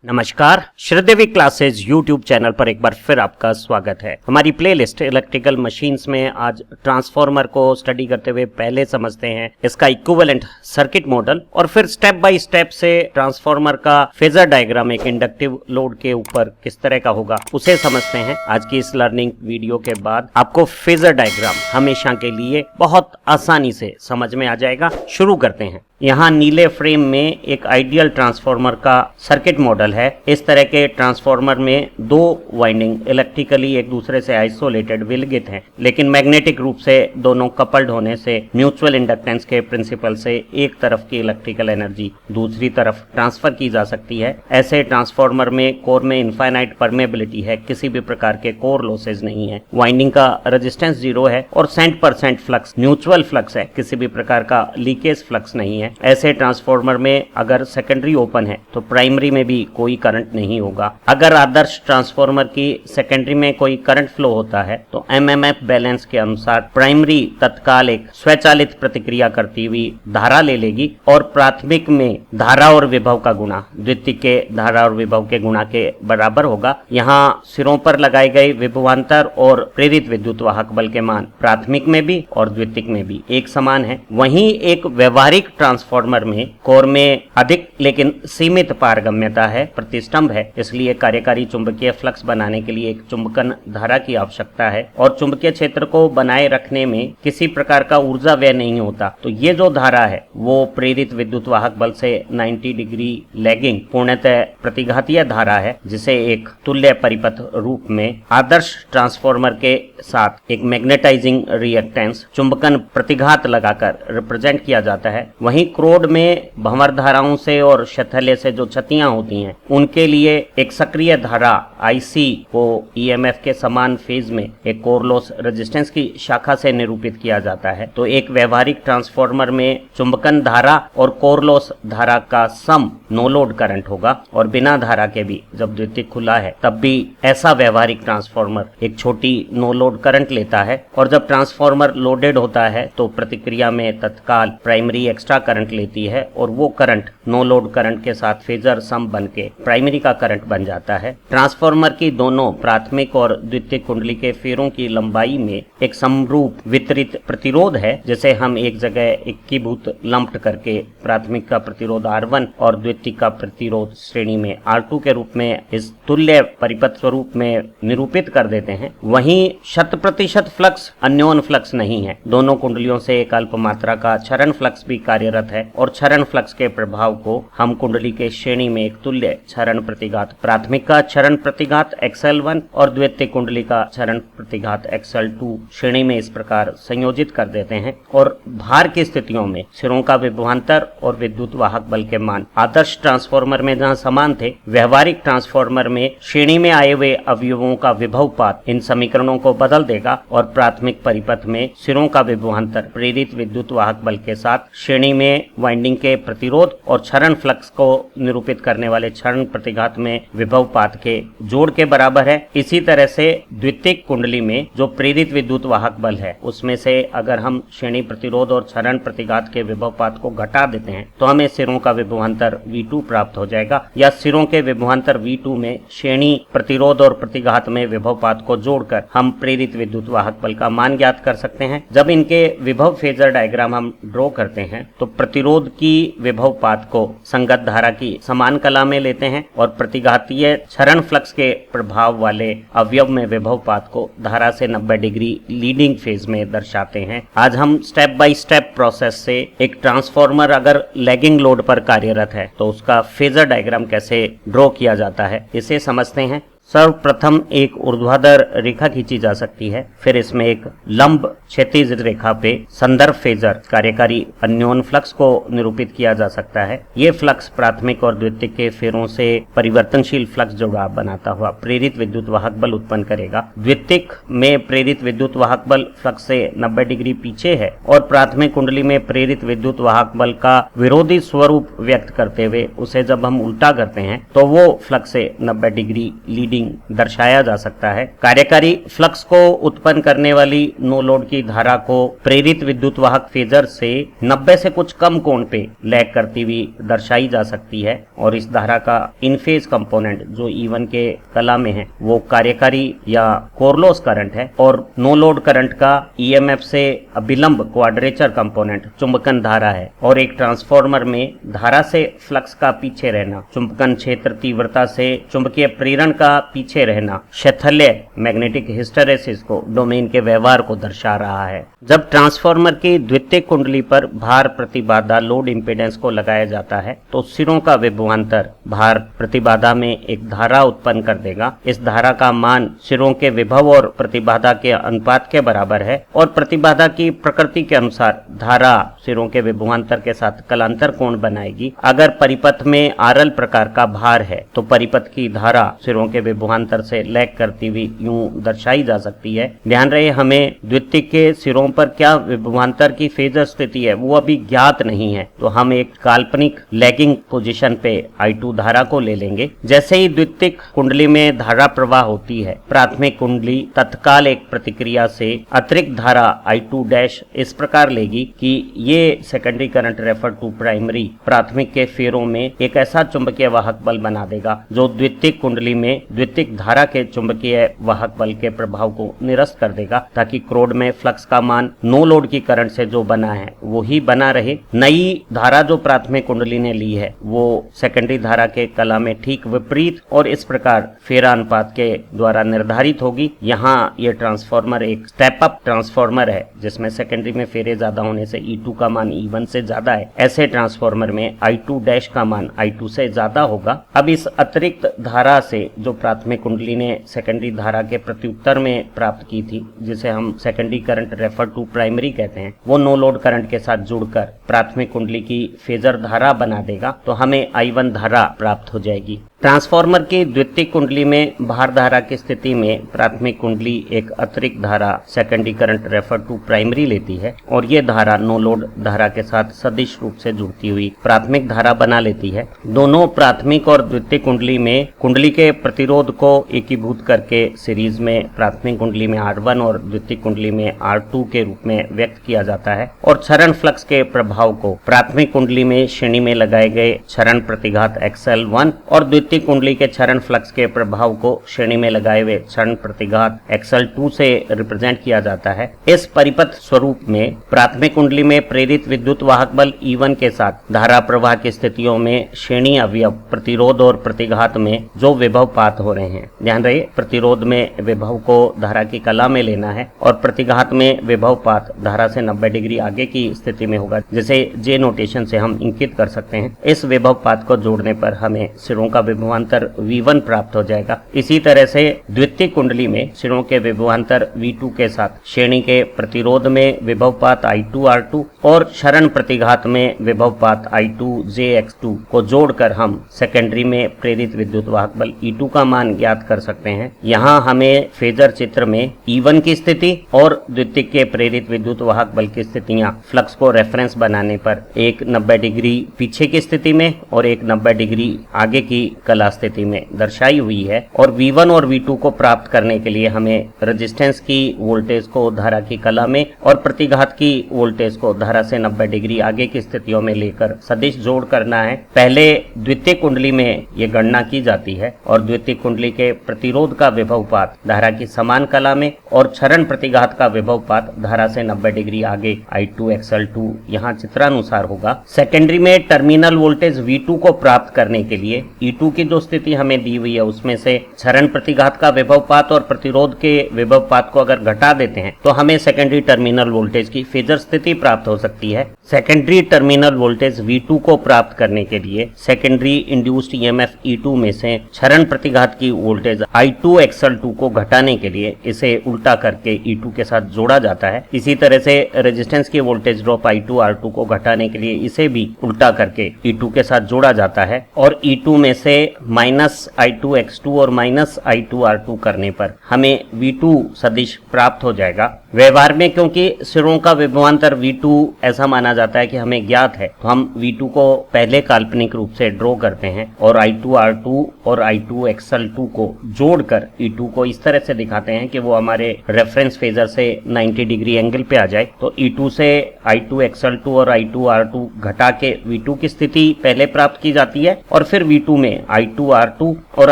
नमस्कार, Sridevi classes YouTube channel पर एक बार फिर आपका स्वागत है। हमारी प्लेलिस्ट इलेक्ट्रिकल मशीन्स में आज ट्रांसफार्मर को स्टडी करते हुए पहले समझते हैं इसका इक्विवेलेंट सर्किट मॉडल और फिर स्टेप बाय स्टेप से ट्रांसफार्मर का फेजर डायग्राम एक इंडक्टिव लोड के ऊपर किस तरह का होगा उसे समझते हैं। आज की इस लर्निंग वीडियो के बाद आपको फेजर डायग्राम हमेशा के लिए बहुत आसानी से समझ में आ जाएगा। शुरू करते हैं। यहाँ नीले फ्रेम में एक आइडियल ट्रांसफार्मर का सर्किट मॉडल है। इस तरह के ट्रांसफार्मर में दो वाइंडिंग इलेक्ट्रिकली एक दूसरे से आइसोलेटेड विलगित हैं, लेकिन मैग्नेटिक रूप से दोनों कपल्ड होने से म्यूचुअल इंडक्टेंस के प्रिंसिपल से एक तरफ की इलेक्ट्रिकल एनर्जी दूसरी तरफ ट्रांसफर की जा सकती है। ऐसे ट्रांसफार्मर में कोर में इनफाइनाइट परमेबिलिटी है, किसी भी प्रकार के कोर लॉसेज नहीं है, वाइंडिंग का रेजिस्टेंस 0 है और 100% फ्लक्स म्यूचुअल फ्लक्स है, किसी भी प्रकार का लीकेज फ्लक्स नहीं है। ऐसे ट्रांसफार्मर में अगर सेकेंडरी ओपन है तो प्राइमरी में भी कोई करंट नहीं होगा। अगर आदर्श ट्रांसफार्मर की सेकेंडरी में कोई करंट फ्लो होता है तो एमएमएफ बैलेंस के अनुसार प्राइमरी तत्काल एक स्वचालित प्रतिक्रिया करती हुई धारा ले लेगी और प्राथमिक में धारा और विभव का गुणा द्वितीयक के धारा और विभव के गुणा के बराबर होगा। यहाँ सिरों पर लगाए गए विभवांतर और प्रेरित विद्युत वाहक बल के मान प्राथमिक में भी और द्वितीयक में भी एक समान है। वहीं एक व्यवहारिक ट्रांसफार्मर में कोर में अधिक लेकिन सीमित पारगम्यता है, प्रतिष्ठंभ है, इसलिए कार्यकारी चुंबकीय फ्लक्स बनाने के लिए एक चुंबकन धारा की आवश्यकता है और चुंबकीय क्षेत्र को बनाए रखने में किसी प्रकार का ऊर्जा व्यय नहीं होता। तो ये जो धारा है वो प्रेरित विद्युत वाहक बल से 90 डिग्री लैगिंग पूर्णतः प्रतिघातीय धारा है, जिसे एक तुल्य परिपथ रूप में आदर्श ट्रांसफार्मर के साथ एक मैग्नेटाइजिंग रिएक्टेंस चुंबकन प्रतिघात लगाकर रिप्रेजेंट किया जाता है। वहीं क्रोड में भंवर धाराओं से और शैथिल्य से जो क्षतियां होती हैं उनके लिए एक सक्रिय धारा आईसी को ईएमएफ के समान फेज में एक कोर लॉस रेजिस्टेंस की शाखा से निरूपित किया जाता है। तो एक व्यवहारिक ट्रांसफार्मर में चुंबकन धारा और कोर लॉस धारा का सम नो लोड करंट होगा और बिना धारा के भी जब द्वितीयक खुला है तब भी ऐसा व्यवहारिक ट्रांसफार्मर एक छोटी नो लोड करंट लेता है और जब ट्रांसफार्मर लोडेड होता है तो प्रतिक्रिया में तत्काल प्राइमरी एक्स्ट्रा करंट लेती है और वो करंट नो लोड करंट के साथ फेजर सम बन के प्राइमरी का करंट बन जाता है। ट्रांसफार्मर की दोनों प्राथमिक और द्वितीयक कुंडली के फेरों की लंबाई में एक समरूप वितरित प्रतिरोध है, जिसे हम एक जगह एकीभूत लंप्ड करके प्राथमिक का प्रतिरोध R1 और द्वितीयक का प्रतिरोध श्रेणी में R2 के रूप में इस तुल्य परिपथ स्वरूप में निरूपित कर देते हैं। वहीं 100% फ्लक्स अन्योन फ्लक्स नहीं है, दोनों कुंडलियों से एक अल्प मात्रा का क्षरण फ्लक्स भी कार्यरत है और क्षरण फ्लक्स के प्रभाव को हम कुंडली के श्रेणी में एक तुल्य क्षरण प्रतिघात प्राथमिक का क्षरण प्रतिघात XL1 और द्वितीयक कुंडली का क्षरण प्रतिघात XL2 श्रेणी में इस प्रकार संयोजित कर देते हैं और भार की स्थितियों में सिरों का विभवांतर और विद्युत वाहक बल के मान आदर्श ट्रांसफार्मर में जहां समान थे, व्यवहारिक ट्रांसफार्मर में श्रेणी में आए हुए अवयवों का विभवपात इन समीकरणों को बदल देगा और प्राथमिक परिपथ में सिरों का विभवांतर प्रेरित विद्युत वाहक बल के साथ श्रेणी में वाइंडिंग के प्रतिरोध और क्षरण फ्लक्स को निरूपित करने वाले क्षरण प्रतिघात में विभवपात के जोड़ के बराबर है। इसी तरह से द्वितीयक कुंडली में जो प्रेरित विद्युत वाहक बल है उसमें से अगर हम श्रेणी प्रतिरोध और क्षरण प्रतिघात के विभवपात को घटा देते हैं तो हमें सिरों का विभवांतर V2 प्राप्त हो जाएगा, या सिरों के विभवांतर V2 में श्रेणी प्रतिरोध और प्रतिघात में विभवपात को जोड़कर हम प्रेरित विद्युत वाहक बल का मान ज्ञात कर सकते हैं। जब इनके विभव फेजर डायग्राम हम ड्रॉ करते हैं तो प्रतिरोध की विभवपात को संगत धारा की समान कला में लेते हैं और प्रतिघातीय क्षरण फ्लक्स के प्रभाव वाले अवयव में विभवपात को धारा से 90 डिग्री लीडिंग फेज में दर्शाते हैं। आज हम स्टेप बाय स्टेप प्रोसेस से एक ट्रांसफार्मर अगर लैगिंग लोड पर कार्यरत है तो उसका फेजर डायग्राम कैसे ड्रॉ किया जाता है इसे समझते हैं। सर्वप्रथम एक ऊर्ध्वाधर रेखा खींची जा सकती है, फिर इसमें एक लंब क्षैतिज रेखा पे संदर्भ फेजर कार्यकारी अन्योन फ्लक्स को निरूपित किया जा सकता है। ये फ्लक्स प्राथमिक और द्वितीयक के फेरों से परिवर्तनशील फ्लक्स जुड़ाव बनाता हुआ प्रेरित विद्युत वाहक बल उत्पन्न करेगा। द्वितीयक में प्रेरित विद्युत वाहक बल फ्लक्स से 90 डिग्री पीछे है और प्राथमिक कुंडली में प्रेरित विद्युत वाहक बल का विरोधी स्वरूप व्यक्त करते हुए उसे जब हम उल्टा करते हैं तो वो फ्लक्स से 90 डिग्री लीडिंग रीडिंग दर्शाया जा सकता है। कार्यकारी फ्लक्स को उत्पन्न करने वाली नो लोड की धारा को प्रेरित विद्युत वाहक फेजर से 90 से कुछ कम कोण पे लैग करती हुई दर्शाई जा सकती है और इस धारा का इन फेज कंपोनेंट जो E1 के कला में है वो कार्यकारी या कोरलोस करंट है और नो लोड करंट का EMF से अभिलंब क्वाड्रेचर कंपोनेंट चुंबकन धारा है और एक ट्रांसफार्मर में धारा से फ्लक्स का पीछे रहना, चुंबकन क्षेत्र तीव्रता से चुंबकीय प्रेरण का पीछे रहना शैथिल्य मैग्नेटिक हिस्टैरिसीस को डोमेन के व्यवहार को दर्शा रहा है। जब ट्रांसफार्मर की द्वितीयक कुंडली पर भार प्रतिबाधा लोड इंपीडेंस को लगाया जाता है तो सिरों का विभवांतर भार प्रतिबाधा में एक धारा उत्पन्न कर देगा। इस धारा का मान सिरों के विभव और प्रतिबाधा के अनुपात के बराबर है और प्रतिबाधा की प्रकृति के अनुसार धारा सिरों के विभवांतर के साथ कलांतर कोण बनाएगी। अगर परिपथ में आरएल प्रकार का भार है तो परिपथ की धारा सिरों के विभवांतर से लैग करती हुई यूं दर्शाई जा सकती है। ध्यान रहे हमें द्वितीयक के सिरों पर क्या विभवांतर की फेजर स्थिति है वो अभी ज्ञात नहीं है, तो हम एक काल्पनिक लैगिंग पोजीशन पे I2 धारा को ले लेंगे। जैसे ही द्वितीयक कुंडली में धारा प्रवाह होती है प्राथमिक कुंडली तत्काल एक प्रतिक्रिया से अतिरिक्त धारा I2 डैश इस प्रकार लेगी कि ये secondary current refer to primary प्राथमिक के फेरों में एक ऐसा चुंबकीय वाहक बल बना देगा जो द्वितीयक कुंडली में द्वितीयक धारा के चुंबकीय वाहक बल के प्रभाव को निरस्त कर देगा ताकि क्रोड में फ्लक्स का मान नो लोड की करंट से जो बना है वो ही बना रहे। नई धारा जो प्राथमिक कुंडली ने ली है वो सेकेंडरी धारा के कला में ठीक विपरीत और इस प्रकार फेरा अनुपात के द्वारा निर्धारित होगी। यहाँ ये ट्रांसफार्मर एक स्टेप अप ट्रांसफार्मर है जिसमें सेकेंडरी में फेरे ज्यादा होने से E2 का मान E1 से ज्यादा है। ऐसे ट्रांसफार्मर में I2 डैश का मान I2 से ज्यादा होगा। अब इस अतिरिक्त धारा से जो प्राथमिक कुंडली ने सेकेंडरी धारा के प्रत्युत्तर में प्राप्त की थी जिसे हम secondary current refer to primary कहते हैं वो नो लोड करंट के साथ जुड़कर प्राथमिक कुंडली की फेजर धारा बना देगा तो हमें I1 धारा प्राप्त हो जाएगी। ट्रांसफार्मर की द्वितीयक कुंडली में भार धारा की स्थिति में प्राथमिक कुंडली एक अतिरिक्त धारा secondary current refer to primary लेती है और ये धारा नो लोड धारा के साथ सदिश रूप से जुड़ती हुई प्राथमिक धारा बना लेती है। दोनों प्राथमिक और द्वितीयक कुंडली में कुंडली के प्रतिरोध को एकीभूत करके सीरीज में प्राथमिक कुंडली में R1 और द्वितीयक कुंडली में R2 के रूप में व्यक्त किया जाता है और क्षरण फ्लक्स के प्रभाव को प्राथमिक कुंडली में श्रेणी में लगाए गए क्षरण प्रतिघात XL1 और द्वितीयक कुंडली के क्षरण फ्लक्स के प्रभाव को श्रेणी में लगाए हुए क्षरण प्रतिघात XL2 से रिप्रेजेंट किया जाता है। इस परिपथ स्वरूप में प्राथमिक कुंडली में प्रेरित विद्युत वाहक बल E1 के साथ धारा प्रवाह की स्थितियों में श्रेणी अवयव प्रतिरोध और प्रतिघात में जो विभवपात हो रहे हैं। ध्यान रहे प्रतिरोध में विभव को धारा की कला में लेना है और प्रतिघात में विभवपात धारा से 90 डिग्री आगे की स्थिति में होगा जिसे J नोटेशन से हम इंकित कर सकते हैं। इस विभवपात को जोड़ने पर हमें सिरों का विभवांतर V1 प्राप्त हो जाएगा। इसी तरह से द्वितीयक कुंडली में सिरों के विभवांतर V2 के साथ श्रेणी के प्रतिरोध में विभवपात I2 R2 और क्षरण प्रतिघात में विभवपात I2 JX2 को जोड़कर हम सेकेंडरी में प्रेरित विद्युत वाहक बल E2 का मान ज्ञात कर सकते हैं। यहाँ हमें फेजर चित्र में E1 की स्थिति और द्वितीयक के प्रेरित विद्युत वाहक बल की स्थितियां फ्लक्स को रेफरेंस बनाने पर एक 90 डिग्री पीछे की स्थिति में और एक 90 डिग्री आगे की कला स्थिति में दर्शाई हुई है और V1 और V2 को प्राप्त करने के लिए हमें रेजिस्टेंस की वोल्टेज को धारा की कला में और प्रतिघात की वोल्टेज को धारा से 90 डिग्री आगे की स्थितियों में लेकर सदिश जोड़ करना है। पहले द्वितीयक कुंडली में ये गणना की जाती है और द्वितीयक कुंडली के प्रतिरोध का विभवपात धारा की समान कला में और क्षरण प्रतिघात का विभवपात धारा से 90 डिग्री आगे I2 XL2 यहाँ चित्रानुसार होगा। सेकेंडरी में टर्मिनल वोल्टेज V2 को प्राप्त करने के लिए E2 की जो स्थिति हमें दी हुई है उसमें से क्षरण प्रतिघात का विभवपात और प्रतिरोध के विभवपात को अगर घटा देते हैं तो हमें सेकेंडरी टर्मिनल वोल्टेज की फेजर स्थिति प्राप्त हो सकती है। सेकेंडरी टर्मिनल वोल्टेज V2 को प्राप्त करने के लिए सेकेंडरी इंड्यूस्ड EMF E2 में से क्षरण प्रतिघात की वोल्टेज I2 XL2 को घटाने के लिए इसे उल्टा करके E2 के साथ जोड़ा जाता है। इसी तरह से रेजिस्टेंस की वोल्टेज ड्रॉप I2 R2 को घटाने के लिए इसे भी उल्टा करके E2 के साथ जोड़ा जाता है और E2 में से -I2x2 और -I2R2 करने पर हमें V2 सदिश प्राप्त हो जाएगा। व्यवहार में क्योंकि सिरों का विभवांतर V2 ऐसा माना जाता है कि हमें ज्ञात है, तो हम V2 को पहले काल्पनिक रूप से ड्रॉ करते हैं और I2R2 और I2XL2 को जोड़कर E2 को इस तरह से दिखाते हैं कि वो हमारे रेफरेंस फेजर से 90 डिग्री एंगल पे आ जाए। तो E2 से I2XL2 और I2R2 घटा के V2 की स्थिति पहले प्राप्त की जाती है और फिर V2 में I2R2 और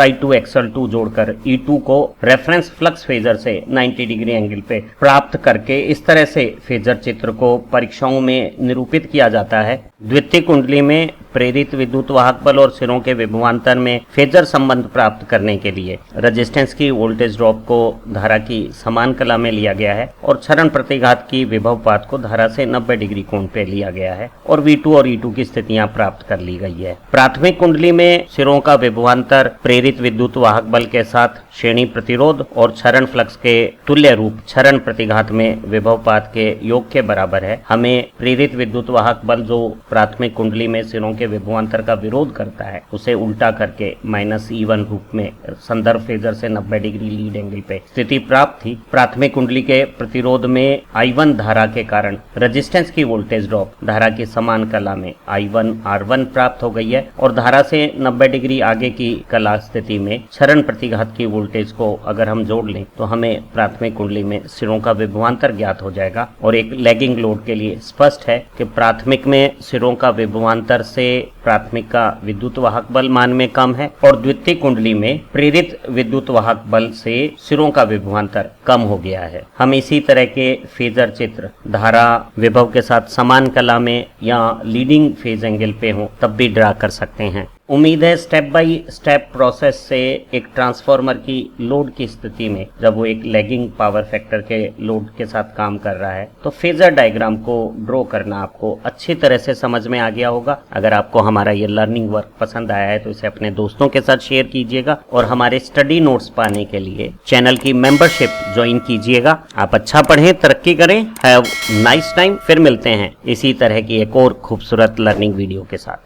I2XL2 जोड़कर E2 को रेफरेंस फ्लक्स फेजर से 90 डिग्री एंगल पे प्राप्त करके इस तरह से फेजर चित्र को परीक्षाओं में निरूपित किया जाता है। द्वितीय कुंडली में प्रेरित विद्युत वाहक बल और सिरों के विभवांतर में फेजर संबंध प्राप्त करने के लिए रेजिस्टेंस की वोल्टेज ड्रॉप को धारा की समान कला में लिया गया है और क्षरण प्रतिघात की विभवपात को धारा से 90 डिग्री कोण पे लिया गया है और V2 और E2 की स्थितियां प्राप्त कर ली गई है। प्राथमिक कुंडली में सिरों का विभवांतर प्रेरित विद्युत वाहक बल के साथ श्रेणी प्रतिरोध और क्षरण फ्लक्स के तुल्य रूप क्षरण प्रतिघात में विभवपात के योग के बराबर है। हमें प्रेरित विद्युत वाहक बल जो प्राथमिक कुंडली में सिरों के विभवांतर का विरोध करता है उसे उल्टा करके -E1 रूप में संदर्भ फेजर से 90 डिग्री लीड एंगल पे स्थिति प्राप्त थी। प्राथमिक कुंडली के प्रतिरोध में I1 धारा के कारण रेजिस्टेंस की वोल्टेज ड्रॉप धारा की समान कला में I1R1 प्राप्त हो गई है और धारा से 90 डिग्री आगे की कला स्थिति में क्षरण प्रतिघात की वोल्टेज को अगर हम जोड़ लें तो हमें प्राथमिक कुंडली में सिरों का विभवांतर ज्ञात हो जाएगा। और एक लैगिंग लोड के लिए स्पष्ट है कि प्राथमिक में सिरों का विभवांतर से प्राथमिक का विद्युत वाहक बल मान में कम है और द्वितीय कुंडली में प्रेरित विद्युत वाहक बल से सिरों का विभवांतर कम हो गया है। हम इसी तरह के फेजर चित्र धारा विभव के साथ समान कला में या लीडिंग फेज एंगल पे हो तब भी ड्रा कर सकते हैं। उम्मीद है स्टेप बाय स्टेप प्रोसेस से एक ट्रांसफार्मर की लोड की स्थिति में जब वो एक लैगिंग पावर फैक्टर के लोड के साथ काम कर रहा है तो फेजर डायग्राम को ड्रॉ करना आपको अच्छी तरह से समझ में आ गया होगा। अगर आपको हमारा ये लर्निंग वर्क पसंद आया है तो इसे अपने दोस्तों के साथ शेयर कीजिएगा और हमारे स्टडी नोट्स पाने के लिए चैनल की मेंबरशिप ज्वाइन कीजिएगा। आप अच्छा पढ़ें, तरक्की करें। Have nice time. फिर मिलते हैं इसी तरह की एक और खूबसूरत लर्निंग वीडियो के साथ।